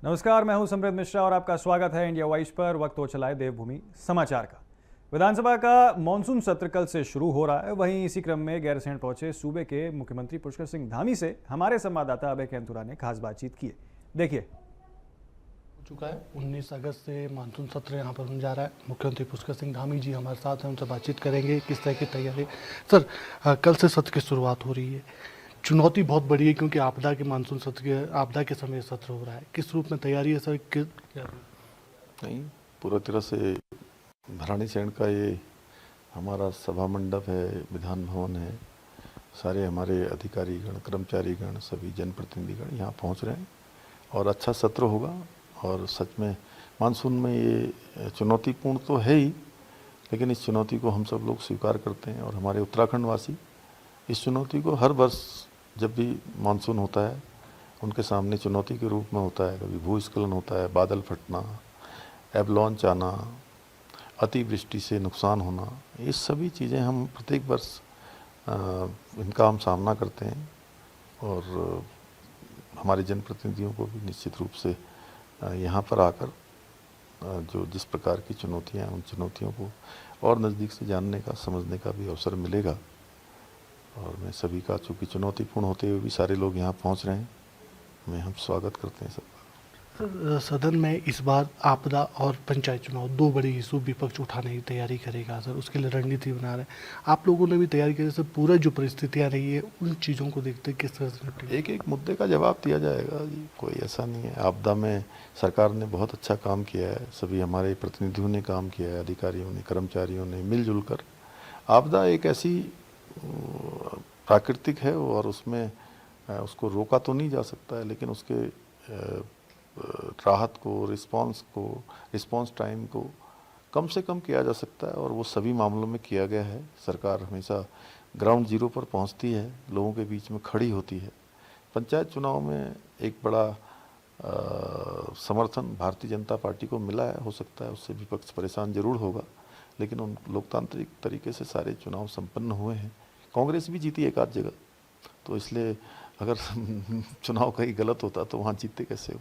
नमस्कार, मैं हूं समृद्ध मिश्रा और आपका स्वागत है इंडिया वॉइस पर। वक्त हो चला है देवभूमि समाचार का। विधानसभा का मॉनसून सत्र कल से शुरू हो रहा है। वहीं इसी क्रम में गैरसैंण पहुंचे सूबे के मुख्यमंत्री पुष्कर सिंह धामी से हमारे संवाददाता अभय कैंथुरा ने खास बातचीत की है। देखिए। हो चुका है 19 अगस्त से मानसून सत्र यहाँ पर होने जा रहा है। मुख्यमंत्री पुष्कर सिंह धामी जी हमारे साथ हैं, उनसे बातचीत करेंगे किस तरह की तैयारी। सर, कल से सत्र की शुरुआत हो रही है। चुनौती बहुत बड़ी है क्योंकि आपदा के मानसून सत्र के आपदा के समय सत्र हो रहा है। किस रूप में तैयारी है सर? नहीं, पूरा तरह से भराड़ीसैंण का ये हमारा सभा मंडप है, विधान भवन है, सारे हमारे अधिकारीगण, कर्मचारीगण, सभी जनप्रतिनिधिगण यहाँ पहुँच रहे हैं और अच्छा सत्र होगा। और सच में मानसून में ये चुनौतीपूर्ण तो है ही, लेकिन इस चुनौती को हम सब लोग स्वीकार करते हैं। और हमारे उत्तराखंड वासी इस चुनौती को हर वर्ष जब भी मानसून होता है उनके सामने चुनौती के रूप में होता है। कभी भूस्खलन होता है, बादल फटना, एवलांच आना, अतिवृष्टि से नुकसान होना, ये सभी चीज़ें हम प्रत्येक वर्ष इनका हम सामना करते हैं। और हमारे जनप्रतिनिधियों को भी निश्चित रूप से यहाँ पर आकर जो जिस प्रकार की चुनौतियाँ हैं उन चुनौतियों को और नज़दीक से जानने का, समझने का भी अवसर मिलेगा। और मैं सभी का, चूँकि चुनौतीपूर्ण होते हुए भी सारे लोग यहाँ पहुँच रहे हैं, मैं हम स्वागत करते हैं सबका। सर, सदन में इस बार आपदा और पंचायत चुनाव दो बड़े इशू विपक्ष उठाने की तैयारी करेगा सर, उसके लिए रणनीति बना रहे हैं। आप लोगों ने भी तैयारी की सर, पूरा जो परिस्थितियाँ रही है उन चीज़ों को देखते किस तरह से एक एक मुद्दे का जवाब दिया जाएगा जी, कोई ऐसा नहीं है। आपदा में सरकार ने बहुत अच्छा काम किया है, सभी हमारे प्रतिनिधियों ने काम किया है, अधिकारियों ने, कर्मचारियों ने मिलजुल कर। आपदा एक ऐसी प्राकृतिक है और उसमें उसको रोका तो नहीं जा सकता है, लेकिन उसके राहत को, रिस्पांस टाइम को कम से कम किया जा सकता है। और वो सभी मामलों में किया गया है। सरकार हमेशा ग्राउंड जीरो पर पहुंचती है, लोगों के बीच में खड़ी होती है। पंचायत चुनाव में एक बड़ा समर्थन भारतीय जनता पार्टी को मिला है। हो सकता है उससे विपक्ष परेशान जरूर होगा, लेकिन उन लोकतांत्रिक तरीके से सारे चुनाव संपन्न हुए हैं। कांग्रेस भी जीती एक आध जगह, तो इसलिए अगर चुनाव कहीं गलत होता तो वहाँ जीतते कैसे हो।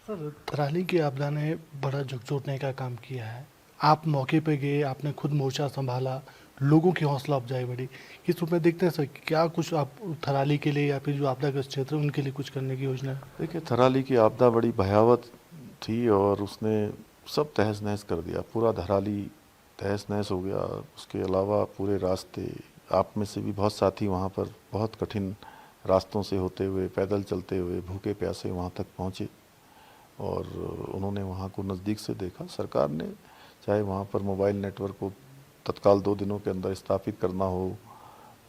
सर, थराली की आपदा ने बड़ा झकझोरने का काम किया है। आप मौके पे गए, आपने खुद मोर्चा संभाला, लोगों की हौसला अफजाई बढ़ी। इस रूप में देखते हैं सर, क्या कुछ आप थराली के लिए या फिर जो आपदाग्रस्त क्षेत्र है उनके लिए कुछ करने की योजना है? देखिए, थराली की आपदा बड़ी भयावह थी और उसने सब तहस नहस कर दिया। पूरा थराली तहस नहस हो गया। उसके अलावा पूरे रास्ते, आप में से भी बहुत साथी वहाँ पर बहुत कठिन रास्तों से होते हुए, पैदल चलते हुए, भूखे प्यासे वहाँ तक पहुँचे और उन्होंने वहाँ को नज़दीक से देखा। सरकार ने चाहे वहाँ पर मोबाइल नेटवर्क को तत्काल 2 दिनों के अंदर स्थापित करना हो,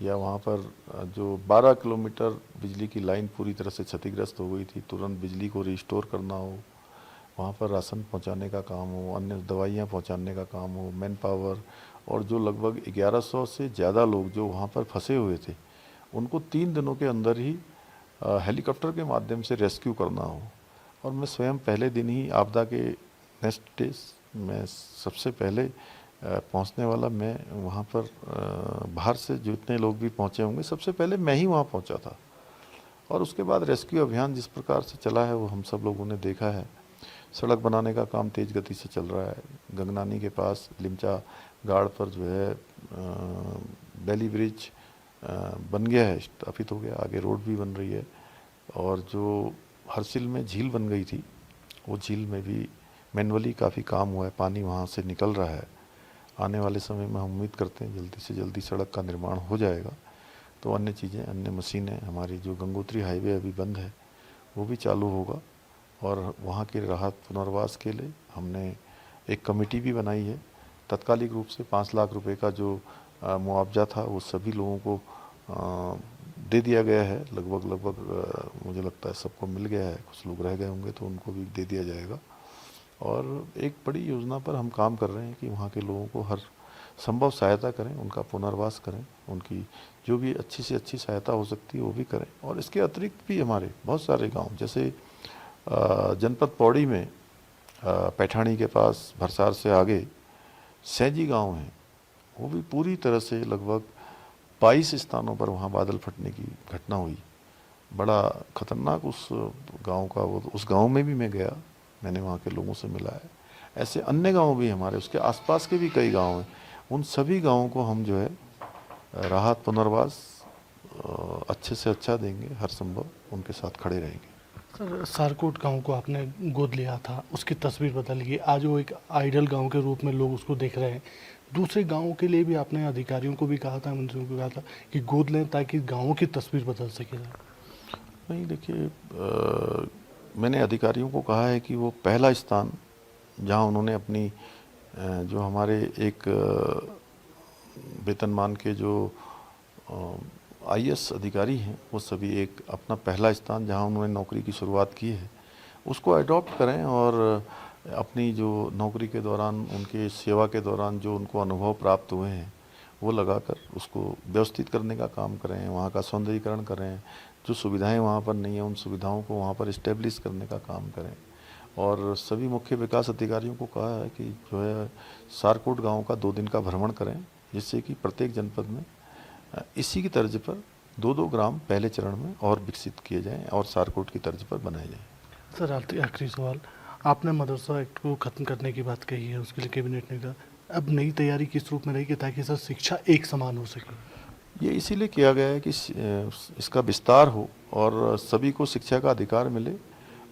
या वहाँ पर जो 12 किलोमीटर बिजली की लाइन पूरी तरह से क्षतिग्रस्त हो गई थी, तुरंत बिजली को रिस्टोर करना हो, वहाँ पर राशन पहुँचाने का काम हो, अन्य दवाइयाँ पहुँचाने का काम हो, मैन पावर, और जो लगभग 1100 से ज़्यादा लोग जो वहाँ पर फंसे हुए थे उनको 3 दिनों के अंदर ही हेलीकॉप्टर के माध्यम से रेस्क्यू करना हो। और मैं स्वयं पहले दिन ही आपदा के नेक्स्ट डे मैं सबसे पहले पहुंचने वाला, मैं वहां पर बाहर से जितने लोग भी पहुंचे होंगे सबसे पहले मैं ही वहां पहुंचा था। और उसके बाद रेस्क्यू अभियान जिस प्रकार से चला है वो हम सब लोगों ने देखा है। सड़क बनाने का काम तेज़ गति से चल रहा है। गंगनानी के पास लिमचा गाड़ पर जो है बेली ब्रिज बन गया है, स्थापित हो गया, आगे रोड भी बन रही है। और जो हरसिल में झील बन गई थी, वो झील में भी मैनुअली काफ़ी काम हुआ है, पानी वहाँ से निकल रहा है। आने वाले समय में हम उम्मीद करते हैं जल्दी से जल्दी सड़क का निर्माण हो जाएगा, तो अन्य चीज़ें, अन्य मशीनें, हमारी जो गंगोत्री हाईवे अभी बंद है वो भी चालू होगा। और वहाँ के राहत पुनर्वास के लिए हमने एक कमेटी भी बनाई है। तत्कालिक रूप से 5 लाख रुपए का जो मुआवजा था वो सभी लोगों को दे दिया गया है। लगभग मुझे लगता है सबको मिल गया है। कुछ लोग रह गए होंगे तो उनको भी दे दिया जाएगा। और एक बड़ी योजना पर हम काम कर रहे हैं कि वहाँ के लोगों को हर संभव सहायता करें, उनका पुनर्वास करें, उनकी जो भी अच्छी से अच्छी सहायता हो सकती है वो भी करें। और इसके अतिरिक्त भी हमारे बहुत सारे गांव, जैसे जनपद पौड़ी में पैठानी के पास भरसार से आगे सैजी गांव है, वो भी पूरी तरह से लगभग 22 स्थानों पर वहाँ बादल फटने की घटना हुई। बड़ा खतरनाक उस गांव का, वो उस गांव में भी मैं गया, मैंने वहाँ के लोगों से मिला है। ऐसे अन्य गांव भी हमारे, उसके आसपास के भी कई गांव हैं। उन सभी गांवों को हम जो है राहत पुनर्वास अच्छे से अच्छा देंगे, हर संभव उनके साथ खड़े रहेंगे। सर, सारकोट गांव को आपने गोद लिया था, उसकी तस्वीर बदल गई, आज वो एक आइडल गांव के रूप में लोग उसको देख रहे हैं। दूसरे गांवों के लिए भी आपने अधिकारियों को भी कहा था, मंत्रियों को कहा था कि गोद लें ताकि गांवों की तस्वीर बदल सके। नहीं, देखिए, मैंने अधिकारियों को कहा है कि वो पहला स्थान जहां उन्होंने अपनी जो हमारे एक वेतनमान के जो IAS अधिकारी हैं, वो सभी एक अपना पहला स्थान जहां उन्होंने नौकरी की शुरुआत की है उसको अडॉप्ट करें और अपनी जो नौकरी के दौरान, उनके सेवा के दौरान जो उनको अनुभव प्राप्त हुए हैं वो लगाकर उसको व्यवस्थित करने का काम करें, वहाँ का सौंदर्यीकरण करें, जो सुविधाएं वहाँ पर नहीं हैं उन सुविधाओं को वहाँ पर इस्टेब्लिश करने का काम करें। और सभी मुख्य विकास अधिकारियों को कहा है कि जो है सारकोट गांव का 2 दिन का भ्रमण करें, जिससे कि प्रत्येक जनपद में इसी की तर्ज पर 2-2 ग्राम पहले चरण में और विकसित किए जाएं और सारकोट की तर्ज पर बनाए जाएं। सर, आखिरी सवाल, आपने मदरसा एक्ट को खत्म करने की बात कही है, उसके लिए कैबिनेट ने कहा, अब नई तैयारी किस रूप में रहेगी ताकि सर शिक्षा एक समान हो सके? ये इसीलिए किया गया है कि इसका विस्तार हो और सभी को शिक्षा का अधिकार मिले।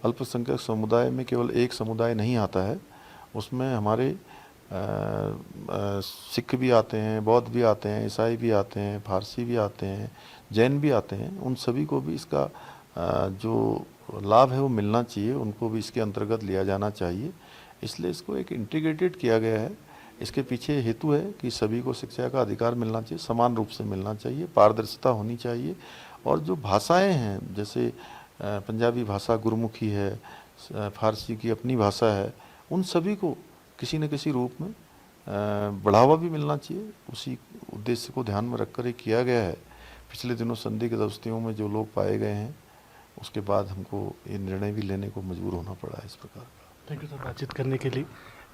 अल्पसंख्यक समुदाय में केवल एक समुदाय नहीं आता है, उसमें हमारे सिख भी आते हैं, बौद्ध भी आते हैं, ईसाई भी आते हैं, फारसी भी आते हैं, जैन भी आते हैं। उन सभी को भी इसका जो लाभ है वो मिलना चाहिए, उनको भी इसके अंतर्गत लिया जाना चाहिए। इसलिए इसको एक इंटीग्रेटेड किया गया है। इसके पीछे हेतु है कि सभी को शिक्षा का अधिकार मिलना चाहिए, समान रूप से मिलना चाहिए, पारदर्शिता होनी चाहिए। और जो भाषाएं हैं, जैसे पंजाबी भाषा गुरमुखी है, फारसी की अपनी भाषा है, उन सभी को किसी न किसी रूप में बढ़ावा भी मिलना चाहिए। उसी उद्देश्य को ध्यान में रखकर ये किया गया है। पिछले दिनों संदिग्ध अवस्थियों में जो लोग पाए गए हैं, उसके बाद हमको ये निर्णय भी लेने को मजबूर होना पड़ा है इस प्रकार का। थैंक यू सर, बातचीत करने के लिए।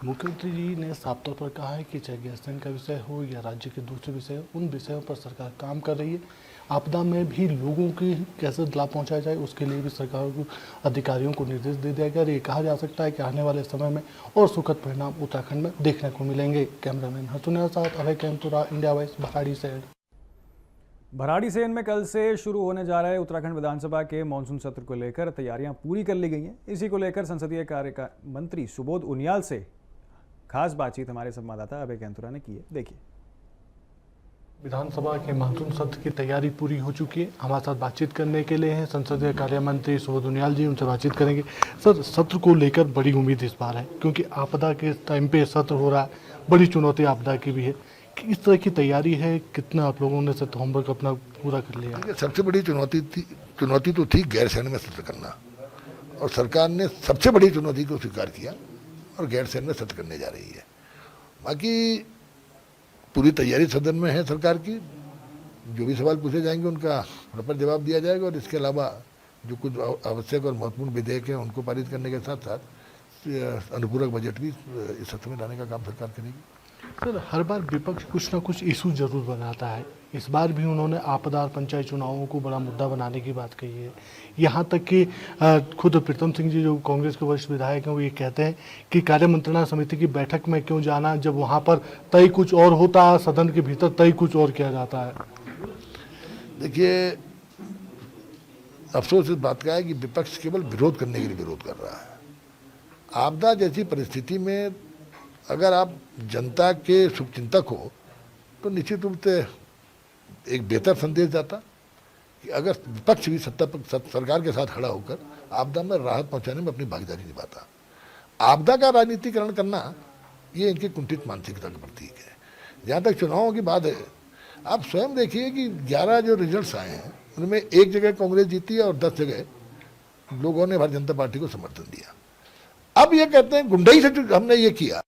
मुख्यमंत्री जी ने साफ तौर पर कहा है कि चाहे गैरसैंण का विषय हो या राज्य के दूसरे विषय हो, उन विषयों पर सरकार काम कर रही है। आपदा में भी लोगों की कैसे लाभ पहुंचाया जाए, उसके लिए भी सरकार को, अधिकारियों को निर्देश दे दिया गया। और ये कहा जा सकता है कि आने वाले समय में और सुखद परिणाम उत्तराखंड में देखने को मिलेंगे। कैमरामैन हसुन साथ अभय कैंतुरा, इंडिया वाइस, भराड़ी से। भराड़ीसैंण में कल से शुरू होने जा रहे उत्तराखंड विधानसभा के मानसून सत्र को लेकर तैयारियां पूरी कर ली गई हैं। इसी को लेकर संसदीय कार्य मंत्री सुबोध उनियाल से खास बातचीत हमारे संवाददाता अभय कैंतुरा ने की है, देखिए। विधानसभा के मानसून सत्र की तैयारी पूरी हो चुकी है। हमारे साथ बातचीत करने के लिए हैं संसदीय कार्य मंत्री सुबोध उनियाल जी, उनसे बातचीत करेंगे। सर, सत्र को लेकर बड़ी उम्मीद इस बार है, क्योंकि आपदा के टाइम पे सत्र हो रहा है, बड़ी चुनौती आपदा की भी है। किस तरह की तैयारी है, कितना आप लोगों ने होमवर्क अपना पूरा कर लिया? सबसे बड़ी चुनौती तो थी गैरसैंण में सत्र करना, और सरकार ने सबसे बड़ी चुनौती को स्वीकार किया और गैरसैंण में सत्र करने जा रही है। बाकी पूरी तैयारी सदन में है सरकार की, जो भी सवाल पूछे जाएंगे उनका प्रॉपर जवाब दिया जाएगा, और इसके अलावा जो कुछ आवश्यक और महत्वपूर्ण विधेयक हैं उनको पारित करने के साथ साथ अनुपूरक बजट भी इस सत्र में लाने का काम सरकार करेगी। सर, हर बार विपक्ष कुछ ना कुछ इशू जरूर बनाता है। इस बार भी उन्होंने आपदा और पंचायत चुनावों को बड़ा मुद्दा बनाने की बात कही है। यहाँ तक कि खुद प्रीतम सिंह जी, जो कांग्रेस के वरिष्ठ विधायक हैं, वो ये कहते हैं कि कार्य मंत्रणा समिति की बैठक में क्यों जाना, जब वहाँ पर तय कुछ और होता है, सदन के भीतर तय कुछ और किया जाता है। देखिए, अफसोस इस बात का है कि विपक्ष केवल विरोध करने के लिए विरोध कर रहा है। आपदा जैसी परिस्थिति में अगर आप जनता के शुभचिंतक हो तो निश्चित रूप से एक बेहतर संदेश जाता कि अगर विपक्ष भी सरकार के साथ खड़ा होकर आपदा में राहत पहुंचाने में अपनी भागीदारी निभाता। आपदा का राजनीतिकरण करना ये इनकी कुंठित मानसिकता का प्रतीक है। जहाँ तक चुनावों की बात है, आप स्वयं देखिए कि 11 जो रिजल्ट्स आए हैं उनमें एक जगह कांग्रेस जीती है और 10 जगह लोगों ने भारतीय जनता पार्टी को समर्थन दिया। अब ये कहते हैं गुंडई से हमने ये किया,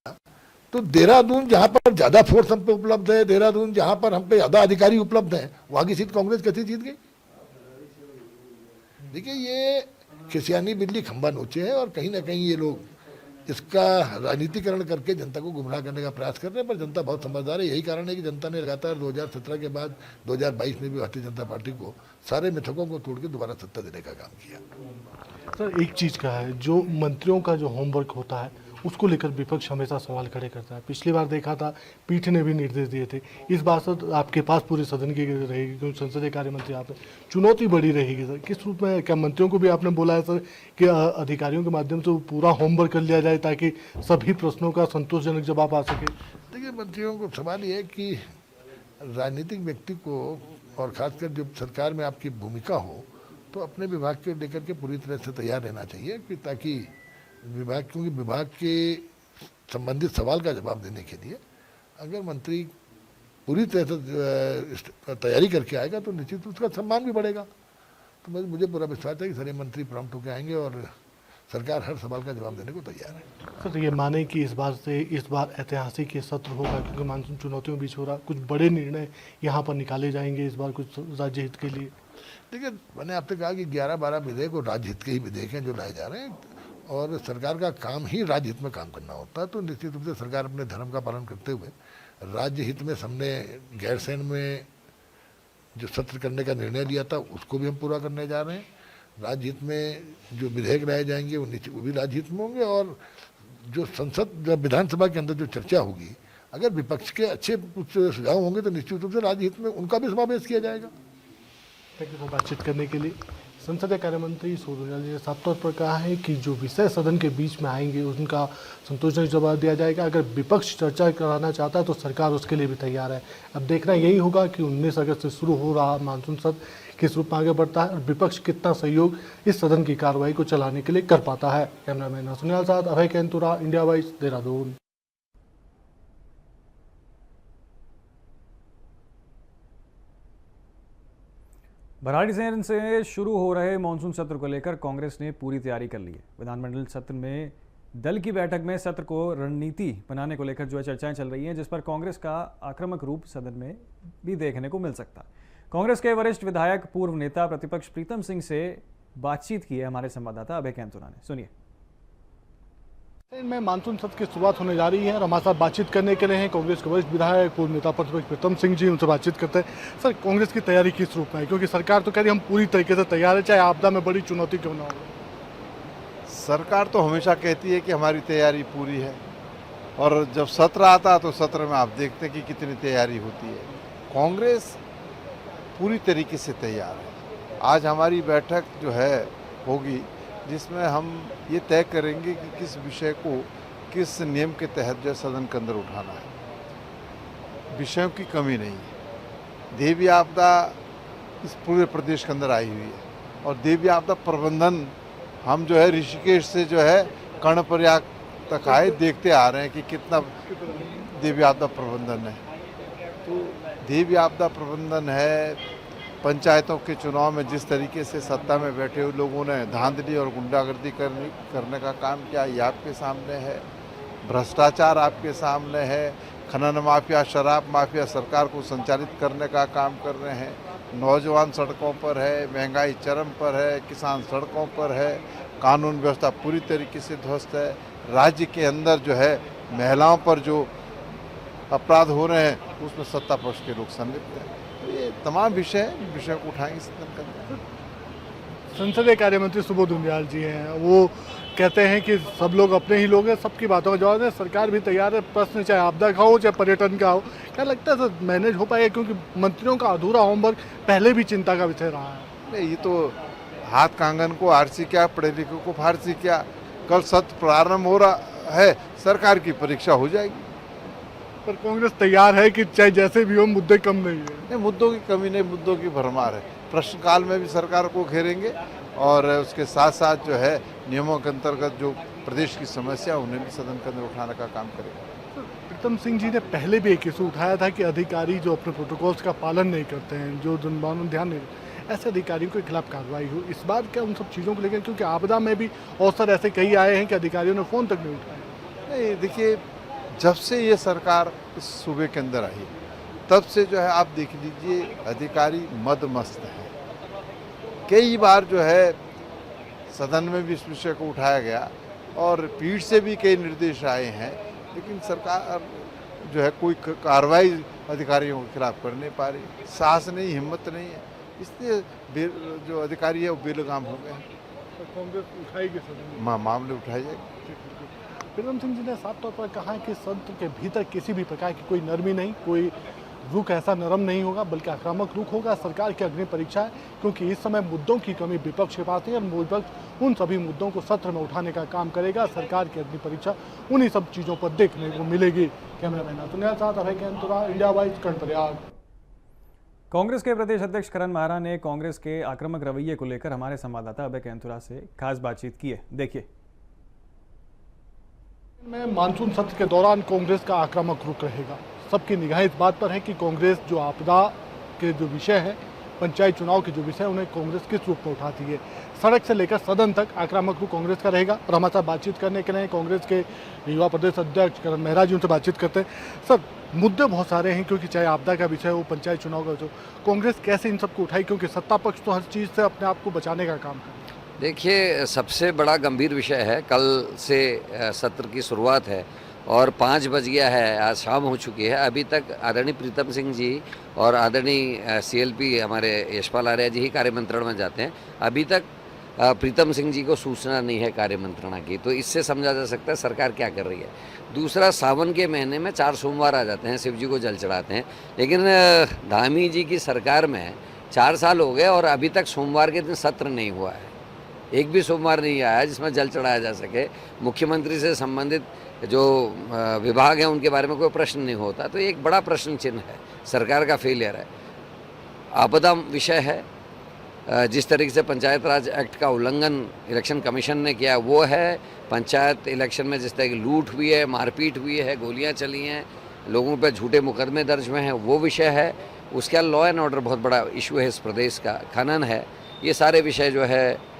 तो देहरादून जहां पर ज्यादा फोर्स हम पे उपलब्ध है, देहरादून जहां पर हम पे ज्यादा अधिकारी उपलब्ध हैं, वहां की सीट कांग्रेस कैसे जीत गई? देखिए, ये खिसियानी बिल्ली खंबा नोचे है, और कहीं ना कहीं ये लोग इसका राजनीतिकरण करके जनता को गुमराह करने का प्रयास कर रहे हैं। पर जनता बहुत समझदार है। यही कारण है कि जनता ने लगातार 2017 के बाद 2022 में भी भारतीय जनता पार्टी को सारे मिथकों को तोड़ के दोबारा सत्ता देने का काम किया। सर एक चीज़ का है, जो मंत्रियों का जो होमवर्क होता है उसको लेकर विपक्ष हमेशा सवाल खड़े करता है। पिछली बार देखा था, पीठ ने भी निर्देश दिए थे। इस बार सर आपके पास पूरे सदन की रहेगी, क्योंकि संसदीय कार्य मंत्री आप हैं, चुनौती बड़ी रहेगी सर। किस रूप में, क्या मंत्रियों को भी आपने बोला है सर कि अधिकारियों के माध्यम से पूरा होमवर्क कर लिया जाए ताकि सभी प्रश्नों का संतोषजनक जवाब आ सके? देखिए, मंत्रियों को सवाल ये है कि राजनीतिक व्यक्ति को, और खासकर जब सरकार में आपकी भूमिका हो, तो अपने विभाग के लेकर के पूरी तरह से तैयार रहना चाहिए कि ताकि विभाग, क्योंकि विभाग के संबंधित सवाल का जवाब देने के लिए अगर मंत्री पूरी तरह से तैयारी करके आएगा तो निश्चित उसका सम्मान भी बढ़ेगा। तो मुझे पूरा विश्वास है कि सारे मंत्री प्रॉम्प्ट होकर आएंगे और सरकार हर सवाल का जवाब देने को तैयार है। सर ये माने कि इस बार ऐतिहासिक ये सत्र होगा, क्योंकि मानसून चुनौतियों के बीच हो रहा, कुछ बड़े निर्णय यहाँ पर निकाले जाएंगे इस बार कुछ राज्य हित के लिए? देखिए, मैंने आपसे कहा कि 11-12 विधेयक और राज्य हित के ही विधेयक हैं जो लाए जा रहे हैं, और सरकार का काम ही राज्य हित में काम करना होता है। तो निश्चित रूप से सरकार अपने धर्म का पालन करते हुए राज्य हित में हमने गैरसैंण में जो सत्र करने का निर्णय लिया था उसको भी हम पूरा करने जा रहे हैं। राज्य हित में जो विधेयक लाए जाएंगे वो भी राज्य हित में होंगे, और जो विधानसभा के अंदर जो चर्चा होगी, अगर विपक्ष के अच्छे कुछ सुझाव होंगे तो निश्चित रूप से राज्य हित में उनका भी समावेश किया जाएगा। थैंक यू बातचीत करने के लिए। संसदीय कार्य मंत्री सूर्य कुमार जी ने साफ तौर पर कहा है कि जो विषय सदन के बीच में आएंगे उनका संतोषजनक जवाब दिया जाएगा। अगर विपक्ष चर्चा कराना चाहता है तो सरकार उसके लिए भी तैयार है। अब देखना यही होगा कि 19 अगस्त से शुरू हो रहा मानसून सत्र किस रूप में आगे बढ़ता है और विपक्ष कितना सहयोग इस सदन की कार्रवाई को चलाने के लिए कर पाता है। कैमरामैन सुनील साथ अभय कैंतुरा, इंडिया वाइज, देहरादून। भराड़ीसैंण से शुरू हो रहे मानसून सत्र को लेकर कांग्रेस ने पूरी तैयारी कर ली है। विधानमंडल सत्र में दल की बैठक में सत्र को रणनीति बनाने को लेकर जो है चर्चाएं चल रही हैं, जिस पर कांग्रेस का आक्रामक रूप सदन में भी देखने को मिल सकता है। कांग्रेस के वरिष्ठ विधायक पूर्व नेता प्रतिपक्ष प्रीतम सिंह से बातचीत की है हमारे संवाददाता अभय कैंतुरा ने। सुनिए। में मानसून सत्र की शुरुआत होने जा रही है और हमारे साथ बातचीत करने के लिए हैं कांग्रेस के वरिष्ठ विधायक पूर्व नेता प्रतिपक्ष प्रीतम सिंह जी। उनसे बातचीत करते हैं। सर, कांग्रेस की तैयारी किस रूप में है, क्योंकि सरकार तो कह रही है हम पूरी तरीके से तैयार है, चाहे आपदा में बड़ी चुनौती क्यों ना हो? सरकार तो हमेशा कहती है कि हमारी तैयारी पूरी है, और जब सत्र आता है तो सत्र में आप देखते हैं कि कितनी तैयारी होती है। कांग्रेस पूरी तरीके से तैयार है। आज हमारी बैठक जो है होगी, जिसमें हम ये तय करेंगे कि किस विषय को किस नियम के तहत जो सदन के अंदर उठाना है। विषयों की कमी नहीं है। देवी आपदा इस पूरे प्रदेश के अंदर आई हुई है, और देवी आपदा प्रबंधन हम जो है ऋषिकेश से जो है कर्णप्रयाग तक आए देखते आ रहे हैं कि कितना देवी आपदा प्रबंधन है। तो देवी आपदा प्रबंधन है। पंचायतों के चुनाव में जिस तरीके से सत्ता में बैठे हुए लोगों ने धांधली और गुंडागर्दी करने का काम किया, ये आपके सामने है। भ्रष्टाचार आपके सामने है। खनन माफिया, शराब माफिया सरकार को संचालित करने का काम कर रहे हैं। नौजवान सड़कों पर है, महंगाई चरम पर है, किसान सड़कों पर है, कानून व्यवस्था पूरी तरीके से ध्वस्त है। राज्य के अंदर जो है महिलाओं पर जो अपराध हो रहे हैं उसमें सत्ता पक्ष के लोग संलिप्त हैं। तो ये तमाम विषय को उठाएंगे सदन के अंदर। संसदीय कार्य मंत्री सुबोध उनियाल जी हैं, वो कहते हैं कि सब लोग अपने ही लोग हैं, सबकी बातों का जवाब दें, सरकार भी तैयार है। प्रश्न चाहे आपदा का हो चाहे पर्यटन का हो, क्या लगता है सर मैनेज हो पाएगा, क्योंकि मंत्रियों का अधूरा होमवर्क पहले भी चिंता का विषय रहा है? नहीं, ये तो हाथ कांगन को आरसी क्या, पढ़े लिखे को फारसी क्या। कल सत्र प्रारंभ हो रहा है, सरकार की परीक्षा हो जाएगी। पर कांग्रेस तैयार है कि चाहे जैसे भी हो मुद्दे कम नहीं है? नहीं, मुद्दों की कमी नहीं, मुद्दों की भरमार है। प्रश्नकाल में भी सरकार को घेरेंगे, और उसके साथ साथ जो है नियमों के अंतर्गत जो प्रदेश की समस्या उन्हें भी सदन के अंदर उठाने का काम करेंगे। प्रीतम सिंह जी ने पहले भी एक इशू उठाया था कि अधिकारी जो अपने प्रोटोकॉल्स का पालन नहीं करते हैं, जो जनमानव ध्यान नहीं, ऐसे अधिकारियों के खिलाफ कार्रवाई हो। इस बार क्या उन सब चीज़ों को लेकर, क्योंकि आपदा में भी अवसर ऐसे कई आए हैं कि अधिकारियों ने फ़ोन तक नहीं उठाया? नहीं, देखिए, जब से ये सरकार इस सूबे के अंदर आई तब से जो है आप देख लीजिए अधिकारी मदमस्त हैं। कई बार जो है सदन में भी इस विषय को उठाया गया और पीठ से भी कई निर्देश आए हैं, लेकिन सरकार जो है कोई कार्रवाई अधिकारियों के खिलाफ कर नहीं पा रही, साहस नहीं, हिम्मत नहीं है, इसलिए जो अधिकारी है वो बेलगाम हो गए हैं। तो कांग्रेस उठाएगी सदन में। मामले उठाए जाएंगे। प्रीतम सिंह जी ने साफ तौर पर कहा है कि सत्र के भीतर किसी भी प्रकार की कोई नरमी नहीं, कोई रुख ऐसा नरम नहीं होगा, बल्कि आक्रामक रुख होगा। सरकार की अग्नि परीक्षा है, क्योंकि इस समय मुद्दों की कमी विपक्ष के पास है और विपक्ष उन सभी मुद्दों को सत्र में उठाने का काम करेगा। सरकार की अग्नि परीक्षा उन्हीं सब चीज़ों पर देखने को मिलेगी। कैमरामैन अतुल के साथ अभय कैंतुरा, इंडिया वाइज, कर्णप्रयाग। कांग्रेस के प्रदेश अध्यक्ष करण माहरा ने कांग्रेस के आक्रामक रवैये को लेकर हमारे संवाददाता अभय कैंतुरा से खास बातचीत की है। देखिए। में मानसून सत्र के दौरान कांग्रेस का आक्रामक रुख रहेगा। सबकी निगाह इस बात पर है कि कांग्रेस जो आपदा के जो विषय है, पंचायत चुनाव के जो विषय, उन्हें कांग्रेस किस रूप में उठाती है। सड़क से लेकर सदन तक आक्रामक रुख कांग्रेस का रहेगा। और हमारे साथ बातचीत करने के लिए कांग्रेस के युवा प्रदेश अध्यक्ष करण माहरा जी, उनसे बातचीत करते हैं। सर, मुद्दे बहुत सारे हैं, क्योंकि चाहे आपदा का विषय हो, पंचायत चुनाव का विषय हो, कांग्रेस कैसे इन सबको उठाई, क्योंकि सत्ता पक्ष तो हर चीज़ से अपने आप को बचाने का काम करे। देखिए, सबसे बड़ा गंभीर विषय है, कल से सत्र की शुरुआत है और 5 बज गया है, आज शाम हो चुकी है। अभी तक आदरणीय प्रीतम सिंह जी और आदरणीय सीएलपी हमारे यशपाल आर्या जी ही कार्यमंत्रणा में जाते हैं। अभी तक प्रीतम सिंह जी को सूचना नहीं है कार्यमंत्रणा की, तो इससे समझा जा सकता है सरकार क्या कर रही है। दूसरा, सावन के महीने में 4 सोमवार आ जाते हैं, शिव जी को जल चढ़ाते हैं, लेकिन धामी जी की सरकार में 4 साल हो गए और अभी तक सोमवार के दिन सत्र नहीं हुआ है। एक भी सोमवार नहीं आया जिसमें जल चढ़ाया जा सके। मुख्यमंत्री से संबंधित जो विभाग हैं उनके बारे में कोई प्रश्न नहीं होता, तो एक बड़ा प्रश्न चिन्ह है, सरकार का फेलियर है। आपदा विषय है, जिस तरीके से पंचायत राज एक्ट का उल्लंघन इलेक्शन कमीशन ने किया वो है। पंचायत इलेक्शन में जिस तरह की लूट हुई है, मारपीट हुई है, गोलियां चली हैं, लोगों पर झूठे मुकदमे दर्ज हुए हैं, वो विषय है। उसके अलावा लॉ एंड ऑर्डर बहुत बड़ा इशू है इस प्रदेश का, खनन है। ये सारे विषय जो है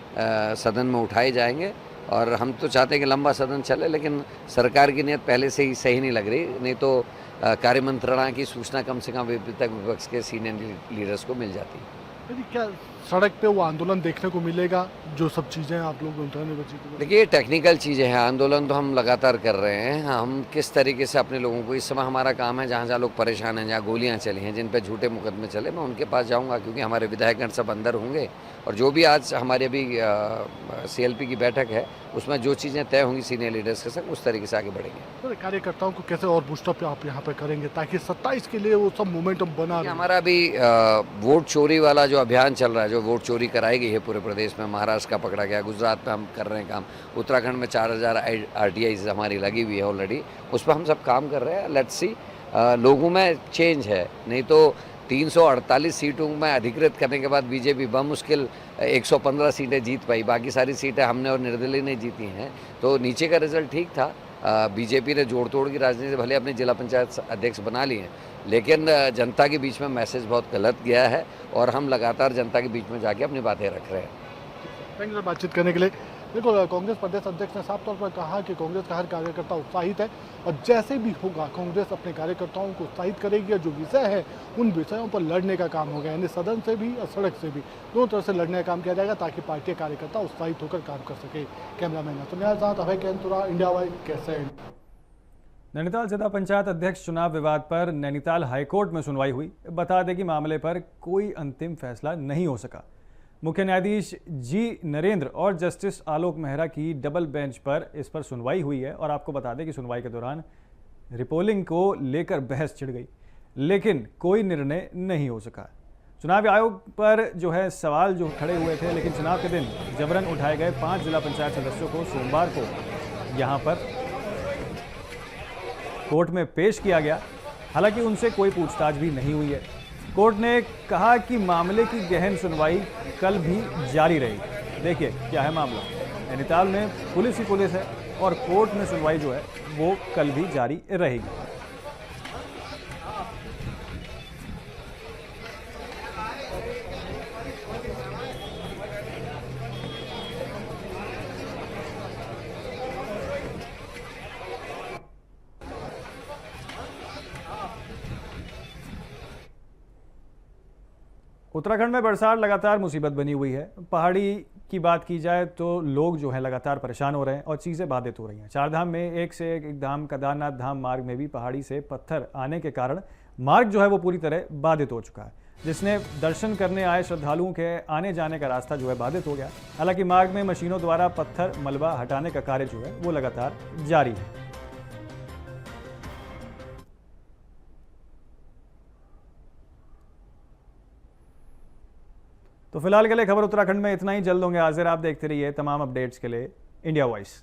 सदन में उठाए जाएंगे और हम तो चाहते हैं कि लंबा सदन चले, लेकिन सरकार की नीयत पहले से ही सही नहीं लग रही। नहीं तो कार्यमंत्रणा की सूचना कम से कम विपक्ष के सीनियर लीडर्स को मिल जाती है। यदि क्या सड़क पे वो आंदोलन देखने को मिलेगा, जो सब चीज़ें आप लोग उठाने बची? देखिए, टेक्निकल चीज़ें हैं, आंदोलन तो हम लगातार कर रहे हैं। हम किस तरीके से अपने लोगों को, इस समय हमारा काम है जहाँ जहाँ लोग परेशान हैं, जहाँ गोलियाँ चली हैं, जिन पे झूठे मुकदमे चले, मैं उनके पास जाऊँगा, क्योंकि हमारे विधायकगण सब अंदर होंगे। और जो भी आज हमारी अभी सीएलपी की बैठक है उसमें जो चीज़ें तय होंगी सीनियर लीडर्स के साथ, उस तरीके से आगे बढ़ेंगे। तो कार्यकर्ताओं को कैसे और बूस्टअप आप यहाँ पे करेंगे, ताकि 27 के लिए वो सब मोमेंटम बना रहे? हमारा अभी वोट चोरी वाला जो अभियान चल रहा है, जो वोट चोरी कराई गई है पूरे प्रदेश में, महाराष्ट्र का पकड़ा गया, गुजरात में हम कर रहे हैं काम, उत्तराखंड में 4000 RTI हमारी लगी हुई है ऑलरेडी, उस पर हम सब काम कर रहे हैं। लेट्स सी, लोगों में चेंज है। नहीं तो 348 सीटों में अधिकृत करने के बाद बीजेपी बमुश्किल 115 सीटें जीत पाई, बाकी सारी सीटें हमने और निर्दलीय ने जीती हैं। तो नीचे का रिजल्ट ठीक था। बीजेपी ने जोड़ तोड़ की राजनीति भले अपने जिला पंचायत अध्यक्ष बना लिए हैं, लेकिन जनता के बीच में मैसेज बहुत गलत गया है और हम लगातार जनता के बीच में जाके अपनी बातें रख रहे हैं। थैंक यू बातचीत करने के लिए। देखो, कांग्रेस प्रदेश अध्यक्ष ने साफ तौर पर कहा कि कांग्रेस का हर कार्यकर्ता उत्साहित है और जैसे भी होगा कांग्रेस अपने कार्यकर्ताओं को उत्साहित करेगी और जो विषय है उन विषयों पर लड़ने का काम होगा, यानी सदन से भी और सड़क से भी, दोनों तरह से लड़ने का काम किया जाएगा, ताकि पार्टी कार्यकर्ता उत्साहित होकर काम कर सके। कैमरामैन अतुल के साथ Abhay Kaintura, India wise, cassette. Nainital जिला पंचायत अध्यक्ष चुनाव विवाद पर नैनीताल हाईकोर्ट में सुनवाई हुई। बता दें कि मामले पर कोई अंतिम फैसला नहीं हो सका। मुख्य न्यायाधीश जी नरेंद्र और जस्टिस आलोक मेहरा की डबल बेंच पर इस पर सुनवाई हुई है। और आपको बता दें कि सुनवाई के दौरान रिपोलिंग को लेकर बहस छिड़ गई, लेकिन कोई निर्णय नहीं हो सका। चुनाव आयोग पर जो है सवाल जो खड़े हुए थे, लेकिन चुनाव के दिन जबरन उठाए गए 5 जिला पंचायत सदस्यों को सोमवार को यहाँ पर कोर्ट में पेश किया गया। हालांकि उनसे कोई पूछताछ भी नहीं हुई है। कोर्ट ने कहा कि मामले की गहन सुनवाई कल भी जारी रहेगी। देखिए क्या है मामला। नैनीताल में पुलिस ही पुलिस है और कोर्ट में सुनवाई जो है वो कल भी जारी रहेगी। उत्तराखंड में बरसात लगातार मुसीबत बनी हुई है। पहाड़ी की बात की जाए तो लोग जो है लगातार परेशान हो रहे हैं और चीज़ें बाधित हो रही हैं। चारधाम में एक से एक धाम, केदारनाथ धाम मार्ग में भी पहाड़ी से पत्थर आने के कारण मार्ग जो है वो पूरी तरह बाधित हो चुका है, जिसने दर्शन करने आए श्रद्धालुओं के आने जाने का रास्ता जो है बाधित हो गया। हालांकि मार्ग में मशीनों द्वारा पत्थर मलबा हटाने का कार्य जो है वो लगातार जारी है। तो फिलहाल के लिए खबर उत्तराखंड में इतना ही। जल्द होंगे हाजिर। आप देखते रहिए तमाम अपडेट्स के लिए इंडिया वॉइस।